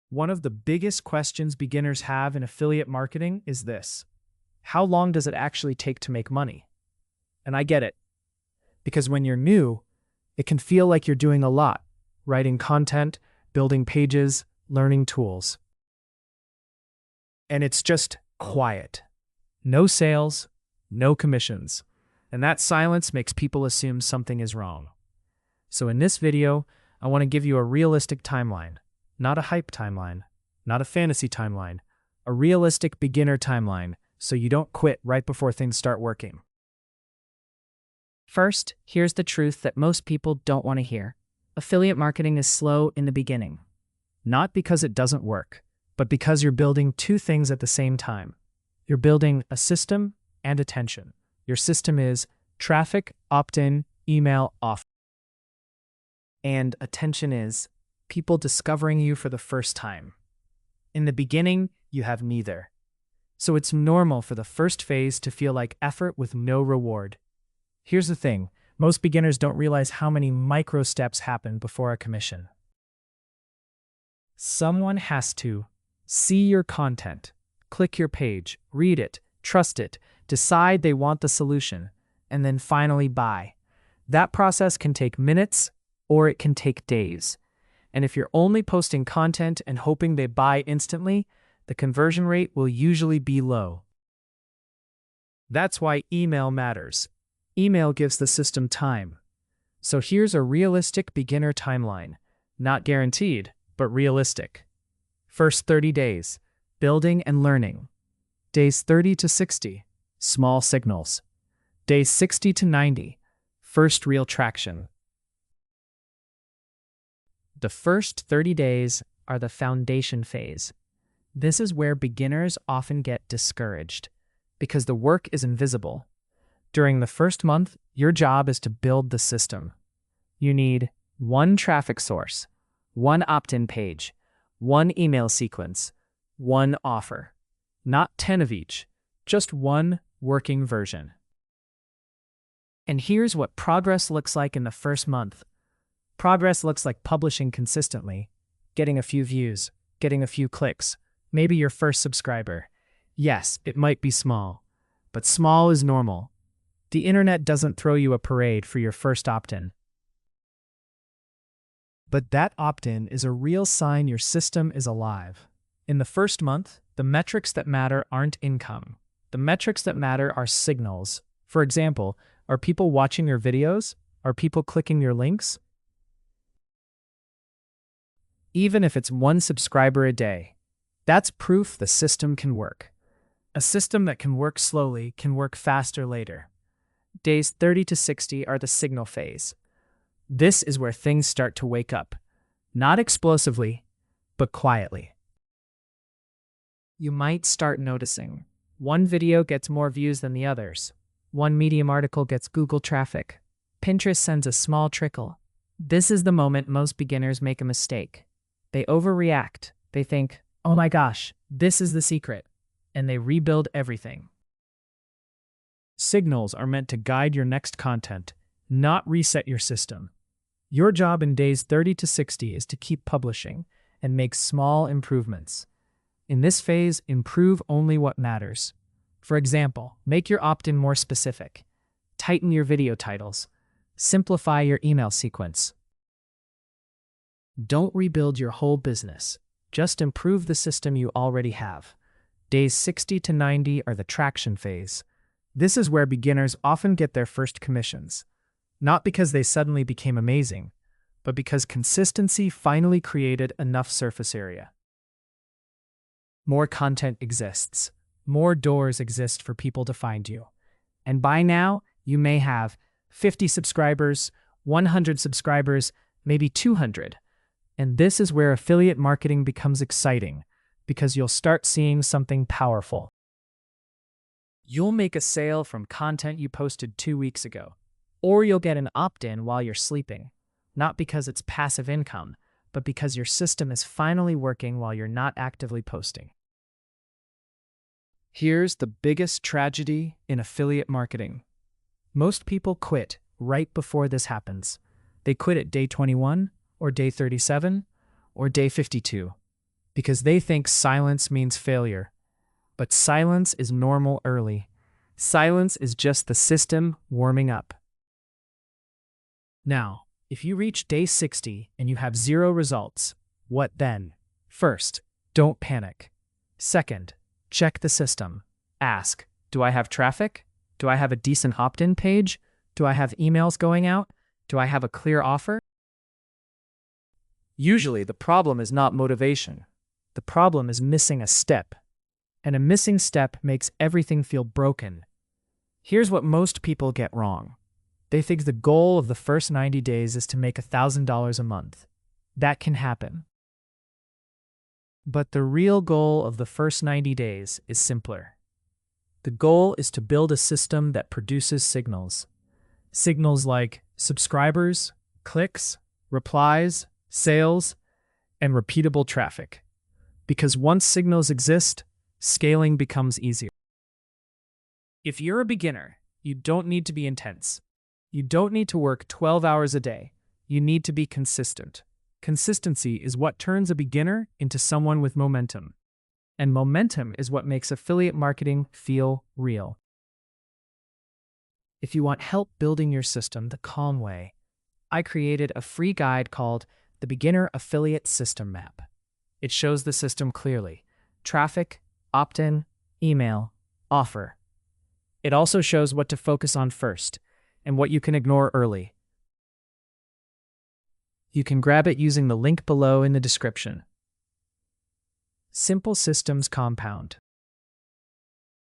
One of the biggest questions beginners have in affiliate marketing is this: how long does it actually take to make money? And I get it, because when you're new, it can feel like you're doing a lot, writing content, building pages, learning tools. And it's just quiet. No sales, no commissions. And that silence makes people assume something is wrong. So in this video, I want to give you a realistic timeline. Not a hype timeline, not a fantasy timeline, a realistic beginner timeline, so you don't quit right before things start working. First, here's the truth that most people don't want to hear. Affiliate marketing is slow in the beginning. Not because it doesn't work, but because you're building two things at the same time. You're building a system and attention. Your system is traffic, opt-in, email, offer. And attention is people discovering you for the first time. In the beginning, you have neither. So it's normal for the first phase to feel like effort with no reward. Here's the thing, most beginners don't realize how many micro steps happen before a commission. Someone has to see your content, click your page, read it, trust it, decide they want the solution, and then finally buy. That process can take minutes or it can take days. And if you're only posting content and hoping they buy instantly, the conversion rate will usually be low. That's why email matters. Email gives the system time. So here's a realistic beginner timeline. Not guaranteed, but realistic. First 30 days, building and learning. Days 30 to 60, small signals. Days 60 to 90, first real traction. The first 30 days are the foundation phase. This is where beginners often get discouraged because the work is invisible. During the first month, your job is to build the system. You need one traffic source, one opt-in page, one email sequence, one offer. Not 10 of each, just one working version. And here's what progress looks like in the first month. Progress looks like publishing consistently, getting a few views, getting a few clicks, maybe your first subscriber. Yes, it might be small, but small is normal. The internet doesn't throw you a parade for your first opt-in. But that opt-in is a real sign your system is alive. In the first month, the metrics that matter aren't income. The metrics that matter are signals. For example, are people watching your videos? Are people clicking your links? Even if it's one subscriber a day, that's proof the system can work. A system that can work slowly can work faster later. Days 30 to 60 are the signal phase. This is where things start to wake up. Not explosively, but quietly. You might start noticing one video gets more views than the others. One Medium article gets Google traffic. Pinterest sends a small trickle. This is the moment most beginners make a mistake. They overreact. They think, oh my gosh, this is the secret. And they rebuild everything. Signals are meant to guide your next content, not reset your system. Your job in days 30 to 60 is to keep publishing and make small improvements. In this phase, improve only what matters. For example, make your opt-in more specific. Tighten your video titles. Simplify your email sequence. Don't rebuild your whole business. Just improve the system you already have. Days 60 to 90 are the traction phase. This is where beginners often get their first commissions. Not because they suddenly became amazing, but because consistency finally created enough surface area. More content exists. More doors exist for people to find you. And by now, you may have 50 subscribers, 100 subscribers, maybe 200. And this is where affiliate marketing becomes exciting, because you'll start seeing something powerful. You'll make a sale from content you posted 2 weeks ago, or you'll get an opt-in while you're sleeping, not because it's passive income, but because your system is finally working while you're not actively posting. Here's the biggest tragedy in affiliate marketing. Most people quit right before this happens. They quit at day 21, or day 37, or day 52, because they think silence means failure. But silence is normal early. Silence is just the system warming up. Now, if you reach day 60 and you have 0 results, what then? First, don't panic. Second, check the system. Ask, do I have traffic? Do I have a decent opt-in page? Do I have emails going out? Do I have a clear offer? Usually, the problem is not motivation. The problem is missing a step. And a missing step makes everything feel broken. Here's what most people get wrong. They think the goal of the first 90 days is to make $1,000 a month. That can happen. But the real goal of the first 90 days is simpler. The goal is to build a system that produces signals. Signals like subscribers, clicks, replies, sales, and repeatable traffic. Because once signals exist, scaling becomes easier. If you're a beginner, you don't need to be intense. You don't need to work 12 hours a day. You need to be consistent. Consistency is what turns a beginner into someone with momentum. And momentum is what makes affiliate marketing feel real. If you want help building your system the calm way, I created a free guide called the Beginner Affiliate System Map. It shows the system clearly: traffic, opt-in, email, offer. It also shows what to focus on first and what you can ignore early. You can grab it using the link below in the description. Simple systems compound.